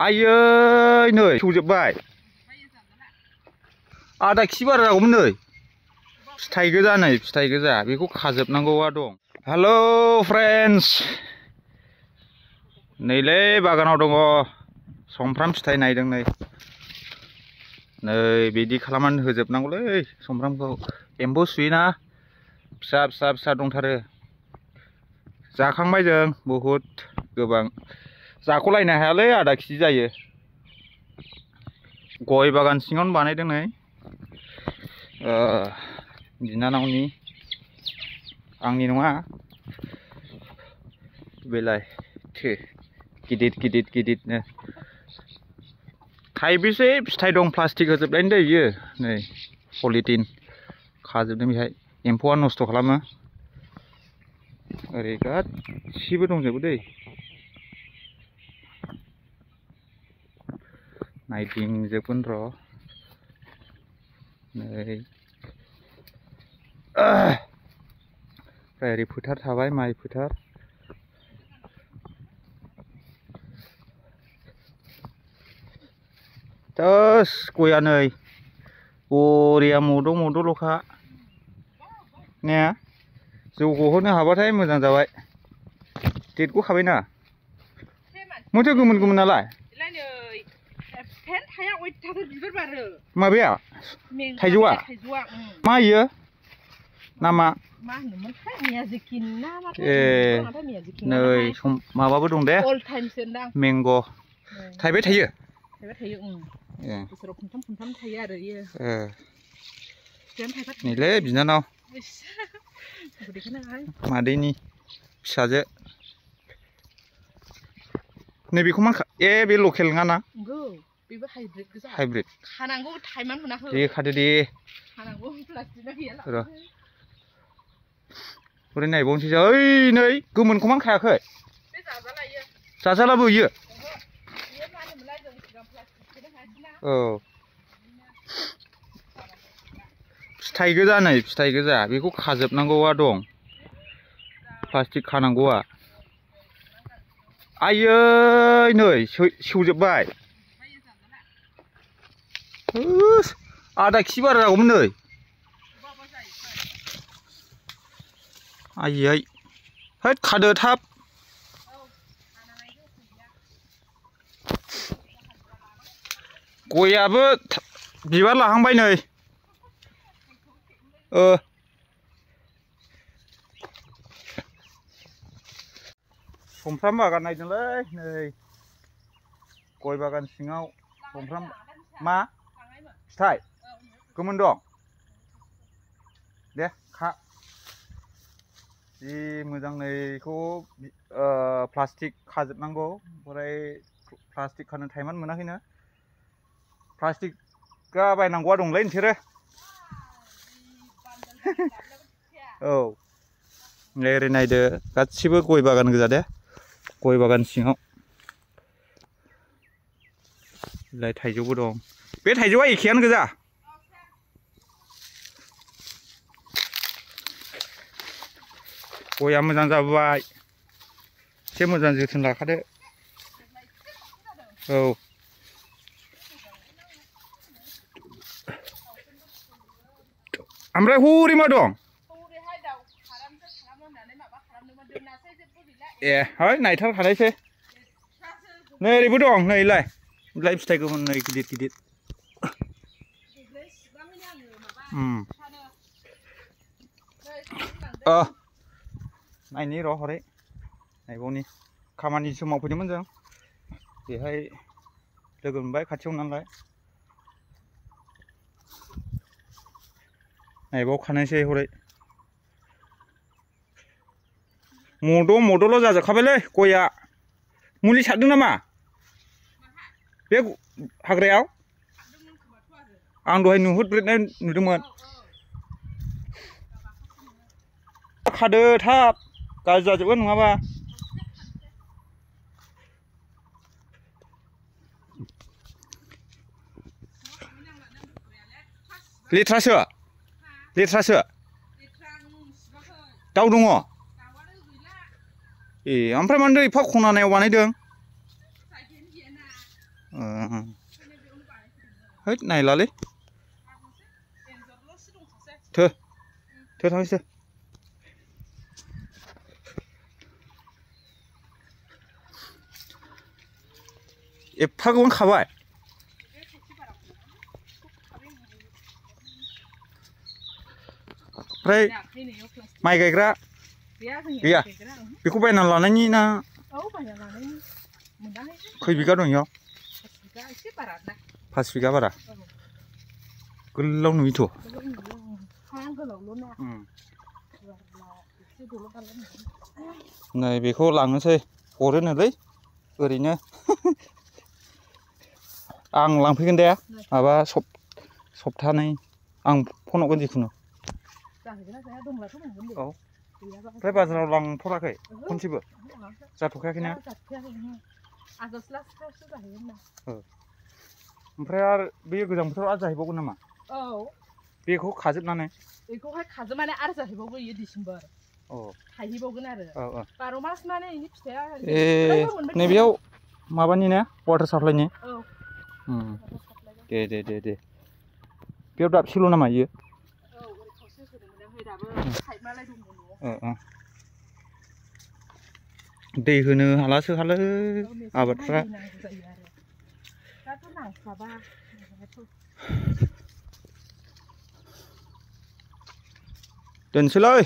आयै नै सौजोबबाय आदा खि बारा जागौमोन नै फिथाइ गोजा नै फिथाइ गोजा बेखौ खाजोबनांगौआ दं। हेल' फ्रेन्ड्स नैलै बागानाव दङ सुमफ्राम फिथाइ नायदों नै बिदि खालामनानै होजोबनांगौलै सुमफ्रामखौ एम्फौ सुयोना फिसा फिसा फिसा दंथारो जाखांबाय जों बहुद गोबां जाख'लायनो हायालै आदा केजि जायो। गय बागान सिङावनो बानायदों नै बिनानावनि आंनि नङा बेलाय थो गिदिर गिदिर गिदिरनो थाइबेसे फिथाइ दं प्लास्टिक होजोबनायनि दै बियो नै पलिटिन खाजोबदों बेहाय एम्फौआ नस्थ' खालामो ओरै गासिबो दंजोबो दै नायदिंजोबगोन र' नै ओमफ्राय ओरै फोथार थाबाय माइ फोथार दस गया नै बरिया मद' मद'ल'खा ने जौ गहोनो हाबाथाय मोजां जाबाय देरग'खाबायना माथो गोमोन गोमोन नालाय माबाया थाइजौआ मा इयो नामा ए नै माबाबो दं दे मेंग' थाइबाय थायो नैलै बिनानाव मादैनि फिसाजो नैबेखौ मा ए बे लकेल नङाना हाइब्रिद खानांगौ टाइमानो मोनाखै दे खादो दे र' ओरै नायबावनोसै ओइ नै गोमोनखौ मा खायाखै जाजालाबो इयो औ फिथाइ गोजा नै फिथाइ गोजा बेखौ खाजोबनांगौआ दं प्लास्टिक खानांगौआ आयै नै सौजोबबाय आदा केजि बारा जागौमोन नै आयै हैद खादो थाब गयाबो बिबार लाहांबाय नै सुमफ्राम बागान नायदोंलै नै गय बागान सिङाव सुमफ्राम मा फिथाइ गोमोन दं दे खा जि मोजां नैखौ प्लास्टिक खाजोबनांगौ ओमफ्राय प्लास्टिक खानो टाइमानो मोनाखैनो प्लास्टिकआ बायनांगौआ दंलै नोंसोरो औ नै ओरै नायदो गासिबो गय बागान गोजा दे गय बागान सिङाव लाय थाइजौबो दं बे थाइजौआ एखेयानो गोजा गया मोजां जाबोबाय एसे मोजां जोथोन लाखादो औ ओमफ्राय हरै मा दं ए है नायथारखानायसै नै ओरैबो दं नैलाय बिलाइ फिथाइ गोमोन नै गिदिर गिदिर नायनि र' हरै नायबावनि खामानिसो मावफैदोंमोन जों बेहाय लोगो मोनबाय खाथियाव नालाय नायबावखानोसै हरै मद'ल' जाजोबखाबायलै गया मुलि सारदों नामा बे हाग्रायाव आं दहाय नुहुरब्रेदनाय नुदोंमोन खादो थाब गाज्रि जाजोबगोन नङाबा लेथ्रासो दाउ दङ ए ओमफ्राय मानो एफा खनानायाव बानायदों เฮ้ยไหนล่ะลิเธอथांसै एफा गोबां खाबाय ओमफ्राय माइ गायग्रा गैया बेखौ बायना लानायनि ना खै बिगा दं इयाव 5 बिगा बारा गोलाव नुयोथ' नै बेखौ लांनोसै हरोनोलै ओरैनो आं लांफैगोन दे माबा सप्तानै आं फन हरगोन जिखुनु औ ओमफ्राय बाजाराव लांथ'राखै खनसेबो जाथ'खायाखैना ओमफ्राय आरो बे गोजां बोथोराव आरो जाहैबावगोन नामा औ बेखौ खाजोबनानै बेखौहाय खाजोबनानै आरो जाहैबावगोन इयो डिसेम्बर थाहैबावगोन आरो 12 मास माने इनि फिथाइया नैबेयाव माबानि ना वाटार साप्लाइनि दे बेयाव दाबसेल' नामा इयो दै होनो हालासो हालो आबादफ्रा दोनसैलै